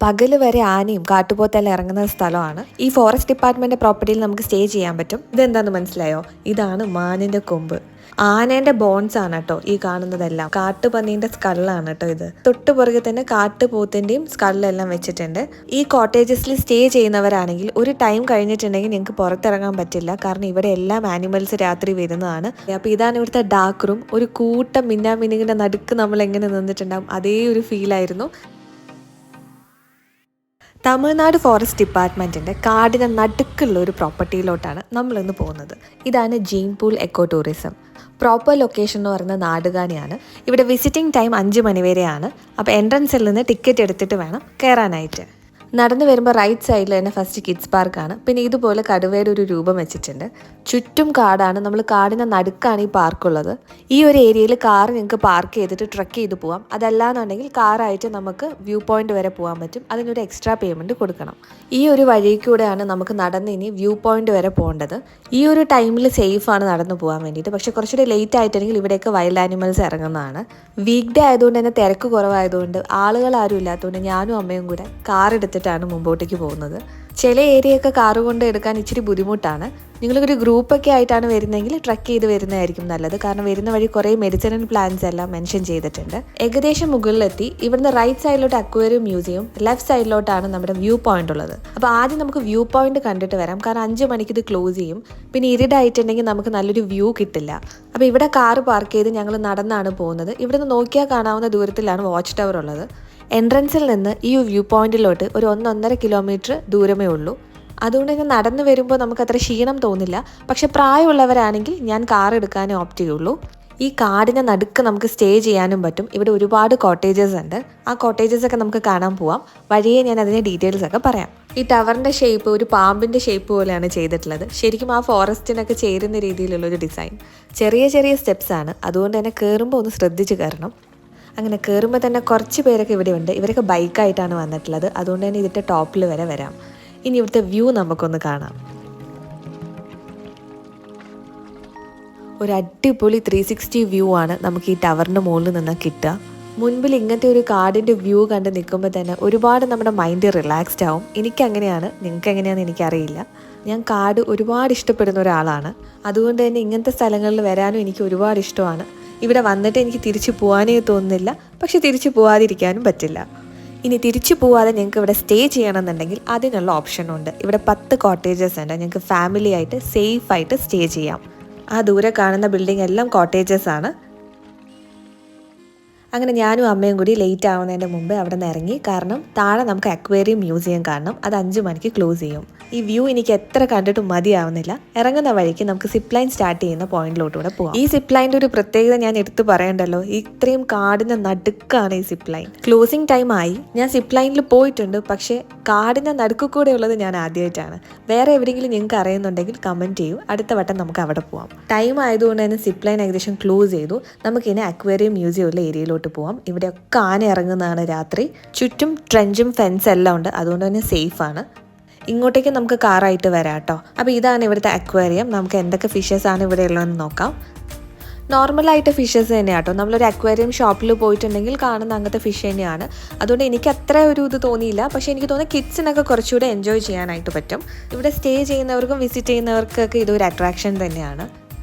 പകല് വരെ ആനയും കാട്ടുപോത്തെല്ലാം ഇറങ്ങുന്ന സ്ഥലമാണ്. ഈ ഫോറസ്റ്റ് ഡിപ്പാർട്ട്മെന്റ് പ്രോപ്പർട്ടിയിൽ നമുക്ക് സ്റ്റേ ചെയ്യാൻ പറ്റും. ഇതെന്താന്ന് മനസ്സിലായോ? ഇതാണ് മാനിന്റെ കൊമ്പ്. ആനേന്റെ ബോൺസ് ആണ് കേട്ടോ ഈ കാണുന്നതെല്ലാം. കാട്ടുപന്നീന്റെ സ്കള്ളാണ് കേട്ടോ ഇത്. തൊട്ടു പുറകെ തന്നെ കാട്ടുപോത്തിന്റെയും സ്കള്ളെല്ലാം വെച്ചിട്ടുണ്ട്. ഈ കോട്ടേജസിൽ സ്റ്റേ ചെയ്യുന്നവരാണെങ്കിൽ ഒരു ടൈം കഴിഞ്ഞിട്ടുണ്ടെങ്കിൽ നിങ്ങൾക്ക് പുറത്തിറങ്ങാൻ പറ്റില്ല. കാരണം ഇവിടെ എല്ലാം ആനിമൽസ് രാത്രി വരുന്നതാണ്. അപ്പൊ ഇതാണ് ഇവിടുത്തെ ഡാർക്ക് റൂം. ഒരു കൂട്ടം മിന്നാമിന്നിങ്ങിന്റെ നടുക്ക് നമ്മൾ എങ്ങനെ നിന്നിട്ടുണ്ടാവും അതേ ഒരു ഫീലായിരുന്നു. തമിഴ്നാട് ഫോറസ്റ്റ് ഡിപ്പാർട്ട്മെൻറ്റിൻ്റെ കാടിന് നടുക്കുള്ള ഒരു പ്രോപ്പർട്ടിയിലോട്ടാണ് നമ്മളിന്ന് പോകുന്നത്. ഇതാണ് ജീൻപൂൾ എക്കോ ടൂറിസം. പ്രോപ്പർ ലൊക്കേഷൻ എന്ന് പറയുന്നത് നാടുകാണിയാണ്. ഇവിടെ വിസിറ്റിംഗ് ടൈം 5 മണി വരെയാണ്. അപ്പോൾ എൻട്രൻസിൽ നിന്ന് ടിക്കറ്റ് എടുത്തിട്ട് വേണം കയറാനായിട്ട്. നടന്നു വരുമ്പോൾ റൈറ്റ് സൈഡിൽ തന്നെ ഫസ്റ്റ് കിഡ്സ് പാർക്കാണ്. പിന്നെ ഇതുപോലെ കടുവയുടെ ഒരു രൂപം വെച്ചിട്ടുണ്ട്. ചുറ്റും കാടാണ്. നമ്മൾ കാടിൻ്റെ നടുക്കാണ് ഈ പാർക്കുള്ളത്. ഈ ഒരു ഏരിയയിൽ കാർ നിങ്ങൾക്ക് പാർക്ക് ചെയ്തിട്ട് ട്രക്ക് ചെയ്ത് പോകാം. അതല്ലാന്നുണ്ടെങ്കിൽ കാറായിട്ട് നമുക്ക് വ്യൂ പോയിന്റ് വരെ പോകാൻ പറ്റും. അതിനൊരു എക്സ്ട്രാ പേയ്മെൻറ്റ് കൊടുക്കണം. ഈ ഒരു വഴി കൂടെയാണ് നമുക്ക് നടന്ന് ഇനി വ്യൂ പോയിന്റ് വരെ പോകേണ്ടത്. ഈ ഒരു ടൈമിൽ സേഫാണ് നടന്നു പോകാൻ വേണ്ടിയിട്ട്. പക്ഷേ കുറച്ചുകൂടി ലേറ്റ് ആയിട്ടുണ്ടെങ്കിൽ ഇവിടെയൊക്കെ വൈൽഡ് ആനിമൽസ് ഇറങ്ങുന്നതാണ്. വീക്ക് ഡേ ആയതുകൊണ്ട് തന്നെ തിരക്ക് കുറവായതുകൊണ്ട് ആളുകൾ ആരും ഇല്ലാത്തതുകൊണ്ട് ഞാനും അമ്മയും കൂടെ കാർ എടുത്തിട്ടാണ് മുമ്പോട്ടേക്ക് പോകുന്നത്. ചില ഏരിയയൊക്കെ കാറ് കൊണ്ട് എടുക്കാൻ ഇച്ചിരി ബുദ്ധിമുട്ടാണ്. നിങ്ങളൊരു ഗ്രൂപ്പൊക്കെ ആയിട്ടാണ് വരുന്നതെങ്കിൽ ട്രക്ക് ചെയ്ത് വരുന്നതായിരിക്കും നല്ലത്. കാരണം വരുന്ന വഴി കുറേ മെഡിസിനൽ പ്ലാന്റ്സ് എല്ലാം മെൻഷൻ ചെയ്തിട്ടുണ്ട്. ഏകദേശം മുകളിലെത്തി. ഇവിടുന്ന് റൈറ്റ് സൈഡിലോട്ട് അക്വേറിയം മ്യൂസിയം, ലെഫ്റ്റ് സൈഡിലോട്ടാണ് നമ്മുടെ വ്യൂ പോയിന്റ് ഉള്ളത്. അപ്പോൾ ആദ്യം നമുക്ക് വ്യൂ പോയിന്റ് കണ്ടിട്ട് വരാം. കാരണം 5 മണിക്ക് ഇത് ക്ലോസ് ചെയ്യും. പിന്നെ ഇരുടായിട്ടുണ്ടെങ്കിൽ നമുക്ക് നല്ലൊരു വ്യൂ കിട്ടില്ല. അപ്പോൾ ഇവിടെ കാറ് പാർക്ക് ചെയ്ത് ഞങ്ങൾ നടന്നാണ് പോകുന്നത്. ഇവിടുന്ന് നോക്കിയാൽ കാണാവുന്ന ദൂരത്തിലാണ് വാച്ച് ടവർ ഉള്ളത്. എൻട്രൻസിൽ നിന്ന് ഈ വ്യൂ പോയിന്റിലോട്ട് ഒരു 1-1.5 കിലോമീറ്റർ ദൂരമേ ഉള്ളൂ. അതുകൊണ്ട് തന്നെ നടന്നു വരുമ്പോൾ നമുക്ക് അത്ര ക്ഷീണം തോന്നില്ല. പക്ഷെ പ്രായമുള്ളവരാണെങ്കിൽ ഞാൻ കാർ എടുക്കാനേ ഓപ്റ്റ് ചെയ്യുള്ളൂ. ഈ കാടിന് നടുക്ക് നമുക്ക് സ്റ്റേ ചെയ്യാനും പറ്റും. ഇവിടെ ഒരുപാട് കോട്ടേജസ് ഉണ്ട്. ആ കോട്ടേജസ് ഒക്കെ നമുക്ക് കാണാൻ പോവാം. വഴിയെ ഞാൻ അതിൻ്റെ ഡീറ്റെയിൽസ് ഒക്കെ പറയാം. ഈ ടവറിൻ്റെ ഷേപ്പ് ഒരു പാമ്പിൻ്റെ ഷേപ്പ് പോലെയാണ് ചെയ്തിട്ടുള്ളത്. ശരിക്കും ആ ഫോറസ്റ്റിനൊക്കെ ചേരുന്ന രീതിയിലുള്ളൊരു ഡിസൈൻ. ചെറിയ ചെറിയ സ്റ്റെപ്സ് ആണ്. അതുകൊണ്ട് തന്നെ കയറുമ്പോൾ ഒന്ന് ശ്രദ്ധിച്ച് കയറണം. അങ്ങനെ കയറുമ്പോൾ തന്നെ കുറച്ച് പേരൊക്കെ ഇവിടെ ഉണ്ട്. ഇവരൊക്കെ ബൈക്കായിട്ടാണ് വന്നിട്ടുള്ളത്. അതുകൊണ്ട് തന്നെ ഇതിൻ്റെ ടോപ്പിൽ വരെ വരാം. ഇനി ഇവിടുത്തെ വ്യൂ നമുക്കൊന്ന് കാണാം. ഒരു അടിപൊളി 360 വ്യൂ ആണ് നമുക്ക് ഈ ടവറിൻ്റെ മുകളിൽ നിന്ന് കിട്ടുക. മുൻപിൽ ഇങ്ങനത്തെ ഒരു കാടിൻ്റെ വ്യൂ കണ്ട് നിൽക്കുമ്പോൾ തന്നെ ഒരുപാട് നമ്മുടെ മൈൻഡ് റിലാക്സ്ഡ് ആവും. എനിക്കങ്ങനെയാണ്. നിങ്ങൾക്ക് എങ്ങനെയാണെന്ന് എനിക്കറിയില്ല. ഞാൻ കാട് ഒരുപാട് ഇഷ്ടപ്പെടുന്ന ഒരാളാണ്. അതുകൊണ്ട് തന്നെ ഇങ്ങനത്തെ സ്ഥലങ്ങളിൽ വരാനും എനിക്ക് ഒരുപാട് ഇഷ്ടമാണ്. ഇവിടെ വന്നിട്ട് എനിക്ക് തിരിച്ചു പോകാനേ തോന്നുന്നില്ല. പക്ഷെ തിരിച്ചു പോകാതിരിക്കാനും പറ്റില്ല. ഇനി തിരിച്ചു പോവാതെ ഞങ്ങൾക്ക് ഇവിടെ സ്റ്റേ ചെയ്യണമെന്നുണ്ടെങ്കിൽ അതിനുള്ള ഓപ്ഷനുണ്ട്. ഇവിടെ 10 കോട്ടേജസ് ഉണ്ട്. ഞങ്ങൾക്ക് ഫാമിലി ആയിട്ട് സേഫായിട്ട് സ്റ്റേ ചെയ്യാം. ആ ദൂരെ കാണുന്ന ബിൽഡിംഗ് എല്ലാം കോട്ടേജസ് ആണ്. അങ്ങനെ ഞാനും അമ്മയും കൂടി ലേറ്റ് ആവുന്നതിൻ്റെ മുമ്പ് അവിടെ നിന്ന് ഇറങ്ങി. കാരണം താഴെ നമുക്ക് അക്വേറിയം മ്യൂസിയം കാണണം. അത് 5 മണിക്ക് ക്ലോസ് ചെയ്യും. ഈ വ്യൂ എനിക്ക് എത്ര കണ്ടിട്ടും മതിയാവുന്നില്ല. ഇറങ്ങുന്ന വഴിക്ക് നമുക്ക് സിപ്പ് ലൈൻ സ്റ്റാർട്ട് ചെയ്യുന്ന പോയിന്റിലോട്ടുകൂടെ പോകാം. ഈ സിപ്പ് ലൈൻ്റെ ഒരു പ്രത്യേകത ഞാൻ എടുത്തു പറയണ്ടല്ലോ. ഇത്രയും കാടിൻ്റെ നടുക്കാണ് ഈ സിപ്പ് ലൈൻ. ക്ലോസിംഗ് ടൈം ആയി. ഞാൻ സിപ്പ് ലൈനിൽ പോയിട്ടുണ്ട്. പക്ഷേ കാടിൻ്റെ നടുക്ക് കൂടെ ഉള്ളത് ഞാൻ ആദ്യമായിട്ടാണ്. വേറെ എവിടെയെങ്കിലും നിങ്ങൾക്ക് അറിയുന്നുണ്ടെങ്കിൽ കമൻറ്റ് ചെയ്യൂ. അടുത്ത വട്ടം നമുക്ക് അവിടെ പോകാം. ടൈം ആയതുകൊണ്ട് തന്നെ സിപ്പ് ലൈൻ ഏകദേശം ക്ലോസ് ചെയ്തു. നമുക്കിനി അക്വേറിയം മ്യൂസിയം ഉള്ള ഏരിയയിലോട്ട് പോവാം. ഇവിടെയൊക്കെ ആന ഇറങ്ങുന്നതാണ് രാത്രി. ചുറ്റും ട്രെഞ്ചും ഫെൻസ് എല്ലാം ഉണ്ട്. അതുകൊണ്ട് തന്നെ സേഫാണ്. ഇങ്ങോട്ടേക്ക് നമുക്ക് കാറായിട്ട് വരാം കേട്ടോ. അപ്പോൾ ഇതാണ് ഇവിടുത്തെ അക്വേറിയം. നമുക്ക് എന്തൊക്കെ ഫിഷസ് ആണ് ഇവിടെ ഉള്ളതെന്ന് നോക്കാം. നോർമലായിട്ട് ഫിഷസ് തന്നെയാണ് കേട്ടോ. നമ്മളൊരു അക്വേറിയം ഷോപ്പിൽ പോയിട്ടുണ്ടെങ്കിൽ കാണുന്ന അങ്ങനത്തെ ഫിഷ് തന്നെയാണ്. അതുകൊണ്ട് എനിക്ക് അത്ര ഒരു ഇത് തോന്നിയില്ല. പക്ഷേ എനിക്ക് തോന്നുന്നു കിഡ്സിനൊക്കെ കുറച്ചുകൂടെ എൻജോയ് ചെയ്യാനായിട്ട് പറ്റും. ഇവിടെ സ്റ്റേ ചെയ്യുന്നവർക്കും വിസിറ്റ് ചെയ്യുന്നവർക്കൊക്കെ ഇതൊരു അട്രാക്ഷൻ തന്നെയാണ്.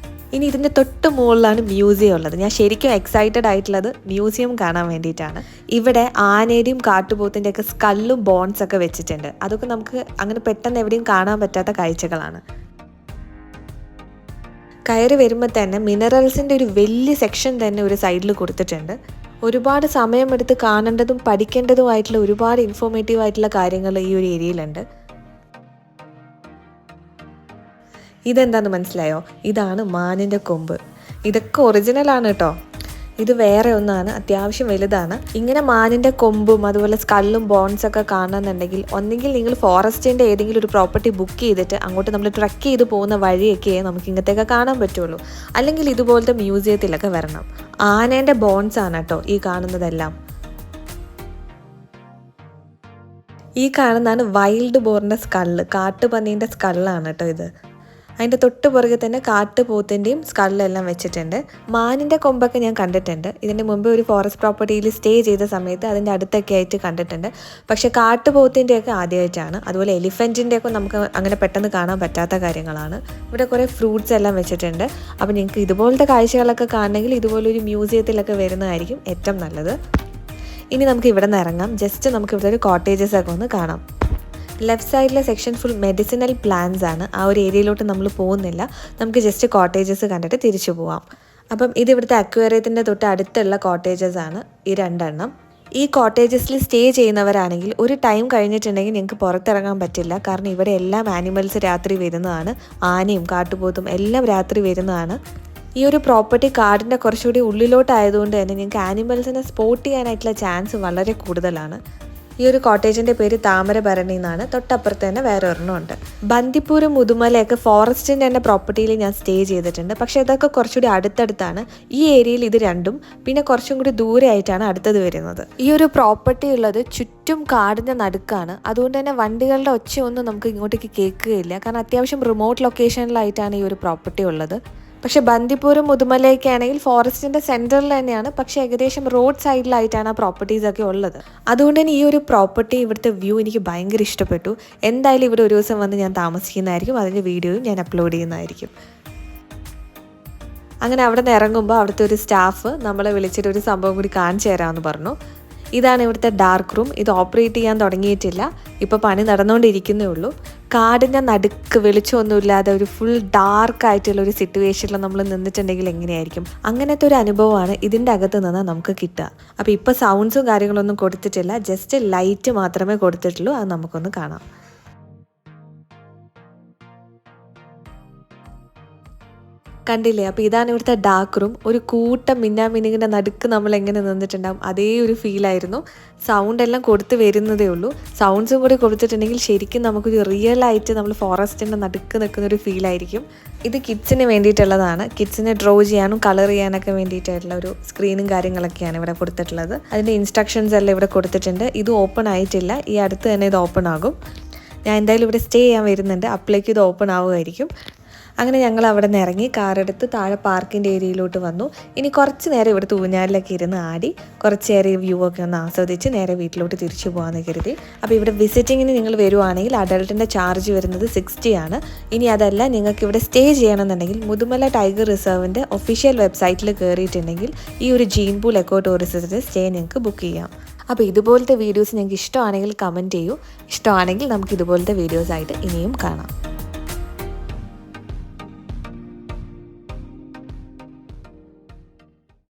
ഇനി ഇതിൻ്റെ തൊട്ട് മുകളിലാണ് മ്യൂസിയം ഉള്ളത്. ഞാൻ ശരിക്കും എക്സൈറ്റഡ് ആയിട്ടുള്ളത് മ്യൂസിയം കാണാൻ വേണ്ടിയിട്ടാണ്. ഇവിടെ ആനയുടെയും കാട്ടുപോത്തിൻ്റെയൊക്കെ സ്കല്ലും ബോൺസ് ഒക്കെ വെച്ചിട്ടുണ്ട്. അതൊക്കെ നമുക്ക് അങ്ങനെ പെട്ടെന്ന് എവിടെയും കാണാൻ പറ്റാത്ത കാഴ്ചകളാണ്. കയറി വരുമ്പോൾ തന്നെ മിനറൽസിൻ്റെ ഒരു വലിയ സെക്ഷൻ തന്നെ ഒരു സൈഡിൽ കൊടുത്തിട്ടുണ്ട്. ഒരുപാട് സമയമെടുത്ത് കാണേണ്ടതും പഠിക്കേണ്ടതുമായിട്ടുള്ള ഒരുപാട് ഇൻഫോർമേറ്റീവ് ആയിട്ടുള്ള കാര്യങ്ങൾ ഈ ഒരു ഏരിയയിലുണ്ട്. ഇതെന്താന്ന് മനസ്സിലായോ? ഇതാണ് മാനിൻ്റെ കൊമ്പ്. ഇതൊക്കെ ഒറിജിനലാണ് കേട്ടോ. ഇത് വേറെ ഒന്നാണ്. അത്യാവശ്യം വലുതാണ്. ഇങ്ങനെ മാനിൻ്റെ കൊമ്പും അതുപോലെ സ്കല്ലും ബോൺസ് ഒക്കെ കാണുന്നുണ്ടെങ്കിൽ ഒന്നെങ്കിൽ നിങ്ങൾ ഫോറസ്റ്റിൻ്റെ ഏതെങ്കിലും ഒരു പ്രോപ്പർട്ടി ബുക്ക് ചെയ്തിട്ട് അങ്ങോട്ട് നമ്മൾ ട്രക്ക് ചെയ്ത് പോകുന്ന വഴിയൊക്കെ നമുക്ക് ഇങ്ങനത്തെയൊക്കെ കാണാൻ പറ്റുള്ളൂ. അല്ലെങ്കിൽ ഇതുപോലത്തെ മ്യൂസിയത്തിലൊക്കെ വരണം. ആനേൻ്റെ ബോൺസ് ആണ് കേട്ടോ ഈ കാണുന്നതെല്ലാം. ഈ കാണുന്നതാണ് വൈൽഡ് ബോറിൻ്റെ സ്കല്ല്. കാട്ടുപന്നീൻ്റെ സ്കള്ളാണ് കേട്ടോ ഇത്. അതിൻ്റെ തൊട്ട് പുറകെ തന്നെ കാട്ടുപോത്തിൻ്റെയും സ്കല്ലെല്ലാം വെച്ചിട്ടുണ്ട്. മാനിൻ്റെ കൊമ്പൊക്കെ ഞാൻ കണ്ടിട്ടുണ്ട്. ഇതിൻ്റെ മുമ്പ് ഒരു ഫോറസ്റ്റ് പ്രോപ്പർട്ടിയിൽ സ്റ്റേ ചെയ്ത സമയത്ത് അതിൻ്റെ അടുത്തൊക്കെ ആയിട്ട് കണ്ടിട്ടുണ്ട്. പക്ഷേ കാട്ടുപോത്തിൻ്റെയൊക്കെ ആദ്യമായിട്ടാണ്. അതുപോലെ എലിഫൻറ്റിൻ്റെയൊക്കെ നമുക്ക് അങ്ങനെ പെട്ടെന്ന് കാണാൻ പറ്റാത്ത കാര്യങ്ങളാണ്. ഇവിടെ കുറേ ഫ്രൂട്ട്സ് എല്ലാം വെച്ചിട്ടുണ്ട്. അപ്പോൾ നിങ്ങൾക്ക് ഇതുപോലത്തെ കാഴ്ചകളൊക്കെ കാണണമെങ്കിൽ ഇതുപോലൊരു മ്യൂസിയത്തിലൊക്കെ വരുന്നതായിരിക്കും ഏറ്റവും നല്ലത്. ഇനി നമുക്ക് ഇവിടെ നിന്ന് ഇറങ്ങാം. ജസ്റ്റ് നമുക്ക് ഇവിടെ ഒരു കോട്ടേജസ് ഒക്കെ ഒന്ന് കാണാം. ലെഫ്റ്റ് സൈഡിലെ സെക്ഷൻ ഫുൾ മെഡിസിനൽ പ്ലാന്റ്സ് ആണ്. ആ ഒരു ഏരിയയിലോട്ട് നമ്മൾ പോകുന്നില്ല. നമുക്ക് ജസ്റ്റ് കോട്ടേജസ് കണ്ടിട്ട് തിരിച്ചു പോവാം. അപ്പം ഇത് ഇവിടുത്തെ അക്വേറിയത്തിൻ്റെ തൊട്ട് അടുത്തുള്ള കോട്ടേജസ് ആണ് ഈ 2 എണ്ണം. ഈ കോട്ടേജസിൽ സ്റ്റേ ചെയ്യുന്നവരാണെങ്കിൽ ഒരു ടൈം കഴിഞ്ഞിട്ടുണ്ടെങ്കിൽ നിങ്ങൾക്ക് പുറത്തിറങ്ങാൻ പറ്റില്ല. കാരണം ഇവിടെ എല്ലാം ആനിമൽസ് രാത്രി വരുന്നതാണ്. ആനയും കാട്ടുപോത്തും എല്ലാം രാത്രി വരുന്നതാണ്. ഈ ഒരു പ്രോപ്പർട്ടി കാടിൻ്റെ കുറച്ചുകൂടി ഉള്ളിലോട്ടായതുകൊണ്ട് തന്നെ നിങ്ങൾക്ക് ആനിമൽസിനെ സ്പോട്ട് ചെയ്യാനായിട്ടുള്ള ചാൻസ് വളരെ കൂടുതലാണ്. ഈ ഒരു കോട്ടേജിൻ്റെ പേര് താമരഭരണി എന്നാണ്. തൊട്ടപ്പുറത്ത് തന്നെ വേറെ ഒരെണ്ണമുണ്ട്. ബന്ദിപ്പൂരും മുതുമലയൊക്കെ ഫോറസ്റ്റിൻ്റെ തന്നെ പ്രോപ്പർട്ടിയിൽ ഞാൻ സ്റ്റേ ചെയ്തിട്ടുണ്ട്. പക്ഷേ ഇതൊക്കെ കുറച്ചുകൂടി അടുത്തടുത്താണ്. ഈ ഏരിയയിൽ ഇത് രണ്ടും, പിന്നെ കുറച്ചും കൂടി ദൂരെ ആയിട്ടാണ് അടുത്തത് വരുന്നത്. ഈ ഒരു പ്രോപ്പർട്ടി ഉള്ളത് ചുറ്റും കാടിൻ്റെ നടുക്കാണ്. അതുകൊണ്ട് തന്നെ വണ്ടികളുടെ ഒച്ചയൊന്നും നമുക്ക് ഇങ്ങോട്ടേക്ക് കേൾക്കുകയില്ല. കാരണം അത്യാവശ്യം റിമോട്ട് ലൊക്കേഷനിലായിട്ടാണ് ഈ ഒരു പ്രോപ്പർട്ടി ഉള്ളത്. പക്ഷേ ബന്ദിപ്പൂരും മുതുമലയൊക്കെ ആണെങ്കിൽ ഫോറസ്റ്റിൻ്റെ സെൻറ്ററിൽ തന്നെയാണ്. പക്ഷേ ഏകദേശം റോഡ് സൈഡിലായിട്ടാണ് ആ പ്രോപ്പർട്ടീസൊക്കെ ഉള്ളത്. അതുകൊണ്ട് തന്നെ ഈ ഒരു പ്രോപ്പർട്ടി, ഇവിടുത്തെ വ്യൂ എനിക്ക് ഭയങ്കര ഇഷ്ടപ്പെട്ടു. എന്തായാലും ഇവിടെ ഒരു ദിവസം വന്ന് ഞാൻ താമസിക്കുന്നതായിരിക്കും. അതിൻ്റെ വീഡിയോയും ഞാൻ അപ്ലോഡ് ചെയ്യുന്നതായിരിക്കും. അങ്ങനെ അവിടെ നിന്ന് ഇറങ്ങുമ്പോൾ അവിടുത്തെ ഒരു സ്റ്റാഫ് നമ്മളെ വിളിച്ചിട്ട് ഒരു സംഭവം കൂടി കാണിച്ചു തരാമെന്ന് പറഞ്ഞു. ഇതാണ് ഇവിടുത്തെ ഡാർക്ക് റൂം. ഇത് ഓപ്പറേറ്റ് ചെയ്യാൻ തുടങ്ങിയിട്ടില്ല. ഇപ്പോൾ പണി നടന്നുകൊണ്ടിരിക്കുന്നേ ഉള്ളൂ. കാടിൻ്റെ നടുക്ക് വെളിച്ചമൊന്നുമില്ലാതെ ഒരു ഫുൾ ഡാർക്കായിട്ടുള്ള ഒരു സിറ്റുവേഷനിൽ നമ്മൾ നിന്നിട്ടുണ്ടെങ്കിൽ എങ്ങനെയായിരിക്കും? അങ്ങനത്തെ ഒരു അനുഭവമാണ് ഇതിൻ്റെ അകത്ത് നിന്ന് നമുക്ക് കിട്ടുക. അപ്പോൾ ഇപ്പോൾ സൗണ്ട്സും കാര്യങ്ങളൊന്നും കൊടുത്തിട്ടില്ല. ജസ്റ്റ് ലൈറ്റ് മാത്രമേ കൊടുത്തിട്ടുള്ളൂ. അത് നമുക്കൊന്ന് കാണാം. കണ്ടില്ലേ? അപ്പോൾ ഇതാണ് ഇവിടുത്തെ ഡാർക്ക് റൂം. ഒരു കൂട്ടം മിന്നാമിനിങ്ങിൻ്റെ നടുക്ക് നമ്മൾ എങ്ങനെ നിന്നിട്ടുണ്ടാകും, അതേ ഒരു ഫീലായിരുന്നു. സൗണ്ട് എല്ലാം കൊടുത്ത് വരുന്നതേ ഉള്ളൂ. സൗണ്ട്സും കൂടി കൊടുത്തിട്ടുണ്ടെങ്കിൽ ശരിക്കും നമുക്കൊരു റിയലായിട്ട് നമ്മൾ ഫോറസ്റ്റിൻ്റെ നടുക്ക് നിൽക്കുന്നൊരു ഫീലായിരിക്കും. ഇത് കിഡ്സിന് വേണ്ടിയിട്ടുള്ളതാണ്. കിഡ്സിനെ ഡ്രോ ചെയ്യാനും കളർ ചെയ്യാനൊക്കെ വേണ്ടിയിട്ടുള്ള ഒരു സ്ക്രീനും കാര്യങ്ങളൊക്കെയാണ് ഇവിടെ കൊടുത്തിട്ടുള്ളത്. അതിൻ്റെ ഇൻസ്ട്രക്ഷൻസ് എല്ലാം ഇവിടെ കൊടുത്തിട്ടുണ്ട്. ഇത് ഓപ്പൺ ആയിട്ടില്ല. ഈ അടുത്ത് തന്നെ ഇത് ഓപ്പൺ ആകും. ഞാൻ എന്തായാലും ഇവിടെ സ്റ്റേ ചെയ്യാൻ വരുന്നുണ്ട്. അപ്പോഴേക്കും ഇത് ഓപ്പൺ ആവുമായിരിക്കും. അങ്ങനെ ഞങ്ങൾ അവിടെ നിന്ന് ഇറങ്ങി കാറെടുത്ത് താഴെ പാർക്കിൻ്റെ ഏരിയയിലോട്ട് വന്നു. ഇനി കുറച്ച് നേരം ഇവിടെ ഊഞ്ഞാലിലൊക്കെ ഇരുന്ന് ആടി കുറച്ച് നേരം വ്യൂ ഒക്കെ ഒന്ന് ആസ്വദിച്ച് നേരെ വീട്ടിലോട്ട് തിരിച്ചു പോകാമെന്ന് കരുതി. അപ്പോൾ ഇവിടെ വിസിറ്റിങ്ങിന് നിങ്ങൾ വരുവാണെങ്കിൽ അഡൾട്ടിൻ്റെ ചാർജ് വരുന്നത് 60 ആണ്. ഇനി അതല്ല, നിങ്ങൾക്ക് ഇവിടെ സ്റ്റേ ചെയ്യണമെന്നുണ്ടെങ്കിൽ മുതുമല ടൈഗർ റിസർവിൻ്റെ ഒഫീഷ്യൽ വെബ്സൈറ്റിൽ കയറിയിട്ടുണ്ടെങ്കിൽ ഈ ഒരു ജീൻ പൂൾ എക്കോ ടൂറിസത്തിൻ്റെ സ്റ്റേ നിങ്ങൾക്ക് ബുക്ക് ചെയ്യാം. അപ്പോൾ ഇതുപോലത്തെ വീഡിയോസ് നിങ്ങൾക്ക് ഇഷ്ടമാണെങ്കിൽ കമൻറ്റ് ചെയ്യൂ. ഇഷ്ടമാണെങ്കിൽ നമുക്ക് ഇതുപോലത്തെ വീഡിയോസായിട്ട് ഇനിയും കാണാം.